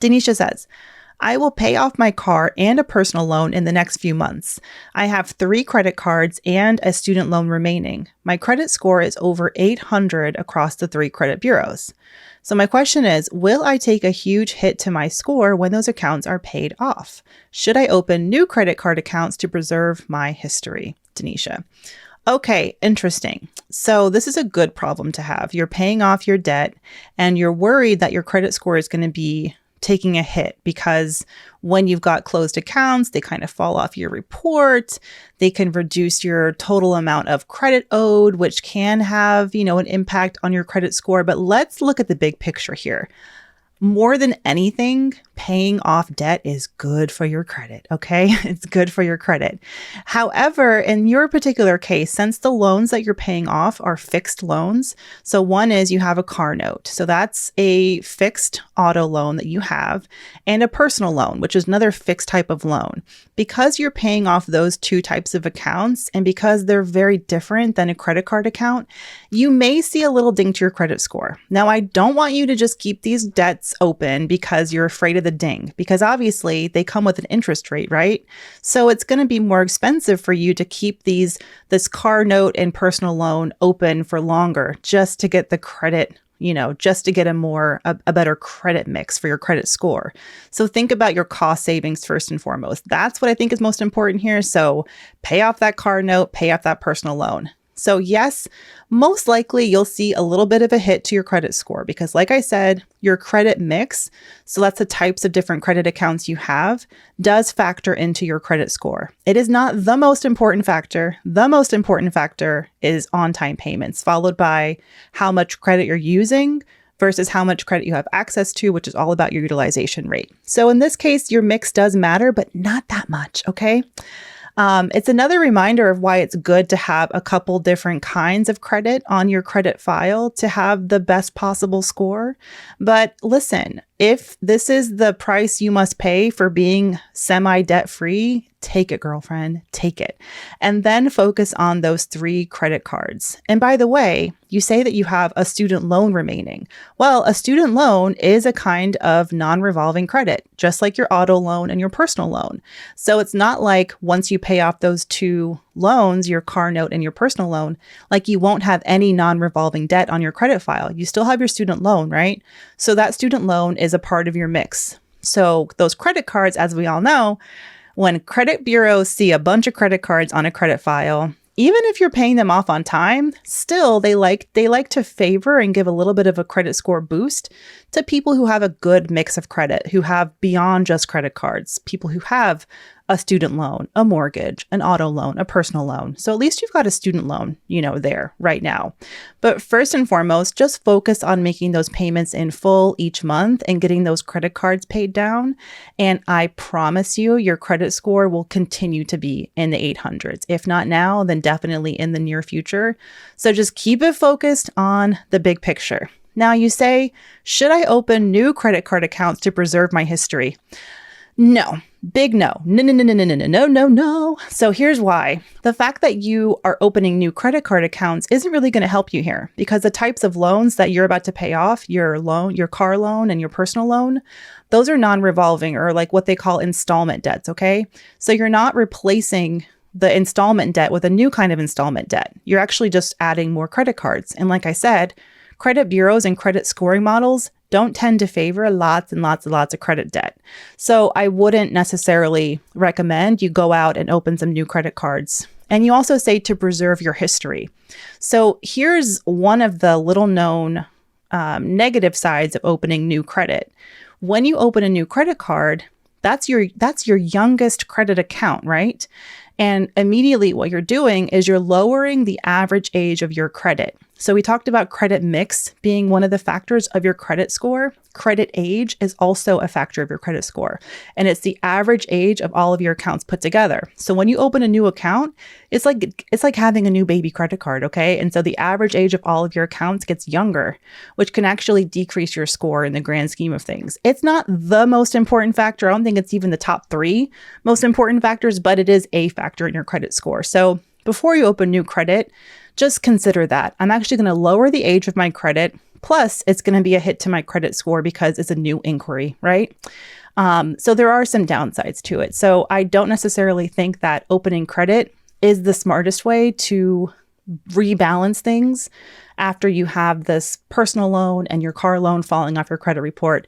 Denisha says, I will pay off my car and a personal loan in the next few months. I have 3 credit cards and a student loan remaining. My credit score is over 800 across the 3 credit bureaus. So my question is, will I take a huge hit to my score when those accounts are paid off? Should I open new credit card accounts to preserve my history? Denisha. Okay, interesting. So this is a good problem to have. You're paying off your debt and you're worried that your credit score is going to be taking a hit because when you've got closed accounts, they kind of fall off your report. They can reduce your total amount of credit owed, which can have, an impact on your credit score. But let's look at the big picture here. More than anything, paying off debt is good for your credit, okay? It's good for your credit. However, in your particular case, since the loans that you're paying off are fixed loans, so one is you have a car note. So that's a fixed auto loan that you have, and a personal loan, which is another fixed type of loan. Because you're paying off those 2 types of accounts, and because they're very different than a credit card account, you may see a little ding to your credit score. Now, I don't want you to just keep these debts open because you're afraid of the ding, because obviously they come with an interest rate, right? So it's going to be more expensive for you to keep this car note and personal loan open for longer just to get the credit, just to get a better credit mix for your credit score. So think about your cost savings first and foremost. That's what I think is most important here. So pay off that car note, pay off that personal loan. So yes, most likely you'll see a little bit of a hit to your credit score because like I said, your credit mix, so that's the types of different credit accounts you have, does factor into your credit score. It is not the most important factor. The most important factor is on-time payments, followed by how much credit you're using versus how much credit you have access to, which is all about your utilization rate. So in this case, your mix does matter, but not that much, okay? It's another reminder of why it's good to have a couple different kinds of credit on your credit file to have the best possible score. But listen, if this is the price you must pay for being semi-debt free, take it, girlfriend, take it. And then focus on those 3 credit cards. And by the way, you say that you have a student loan remaining. Well, a student loan is a kind of non-revolving credit, just like your auto loan and your personal loan. So it's not like once you pay off those 2 loans, your car note and your personal loan, like you won't have any non-revolving debt on your credit file. You still have your student loan, right? So that student loan is a part of your mix. So those credit cards, as we all know, when credit bureaus see a bunch of credit cards on a credit file, even if you're paying them off on time, still they like to favor and give a little bit of a credit score boost to people who have a good mix of credit, who have beyond just credit cards, people who have a student loan, a mortgage, an auto loan, a personal loan. So at least you've got a student loan, there right now. But first and foremost, just focus on making those payments in full each month and getting those credit cards paid down. And I promise you, your credit score will continue to be in the 800s. If not now, then definitely in the near future. So just keep it focused on the big picture. Now you say, should I open new credit card accounts to preserve my history? No. Big no. No. So here's why. The fact that you are opening new credit card accounts isn't really going to help you here because the types of loans that you're about to pay off, your car loan and your personal loan, those are non-revolving or like what they call installment debts, okay? So you're not replacing the installment debt with a new kind of installment debt. You're actually just adding more credit cards. And like I said, credit bureaus and credit scoring models don't tend to favor lots and lots and lots of credit debt. So I wouldn't necessarily recommend you go out and open some new credit cards. And you also say to preserve your history. So here's one of the little known negative sides of opening new credit. When you open a new credit card, that's your youngest credit account, right? And immediately what you're doing is you're lowering the average age of your credit. So we talked about credit mix being one of the factors of your credit score. Credit age is also a factor of your credit score. And it's the average age of all of your accounts put together. So when you open a new account, it's like having a new baby credit card, okay? And so the average age of all of your accounts gets younger, which can actually decrease your score in the grand scheme of things. It's not the most important factor. I don't think it's even the top 3 most important factors, but it is a factor in your credit score. So before you open new credit, just consider that. I'm actually going to lower the age of my credit Plus, it's going to be a hit to my credit score because it's a new inquiry, right? So there are some downsides to it. So I don't necessarily think that opening credit is the smartest way to rebalance things after you have this personal loan and your car loan falling off your credit report.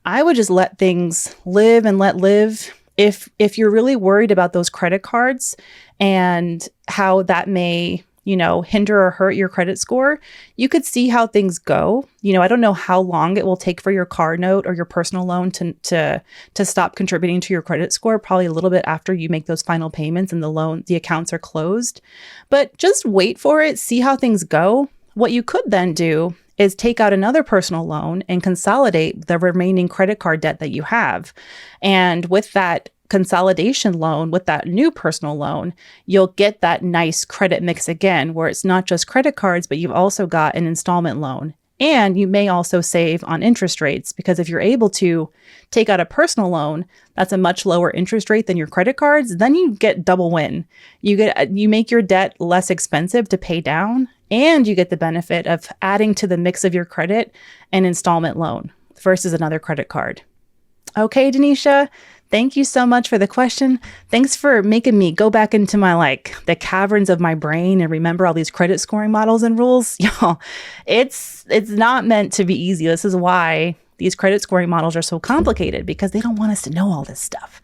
I would just let things live and let live. If you're really worried about those credit cards and how that may, hinder or hurt your credit score, you could see how things go. I don't know how long it will take for your car note or your personal loan to stop contributing to your credit score, probably a little bit after you make those final payments and the accounts are closed. But just wait for it, see how things go. What you could then do is take out another personal loan and consolidate the remaining credit card debt that you have. And with that consolidation loan, with that new personal loan, you'll get that nice credit mix again, where it's not just credit cards, but you've also got an installment loan. And you may also save on interest rates, because if you're able to take out a personal loan, that's a much lower interest rate than your credit cards, then you get double win. You make your debt less expensive to pay down, and you get the benefit of adding to the mix of your credit an installment loan versus another credit card. Okay, Denisha, thank you so much for the question. Thanks for making me go back into my the caverns of my brain and remember all these credit scoring models and rules. Y'all, it's not meant to be easy. This is why these credit scoring models are so complicated, because they don't want us to know all this stuff.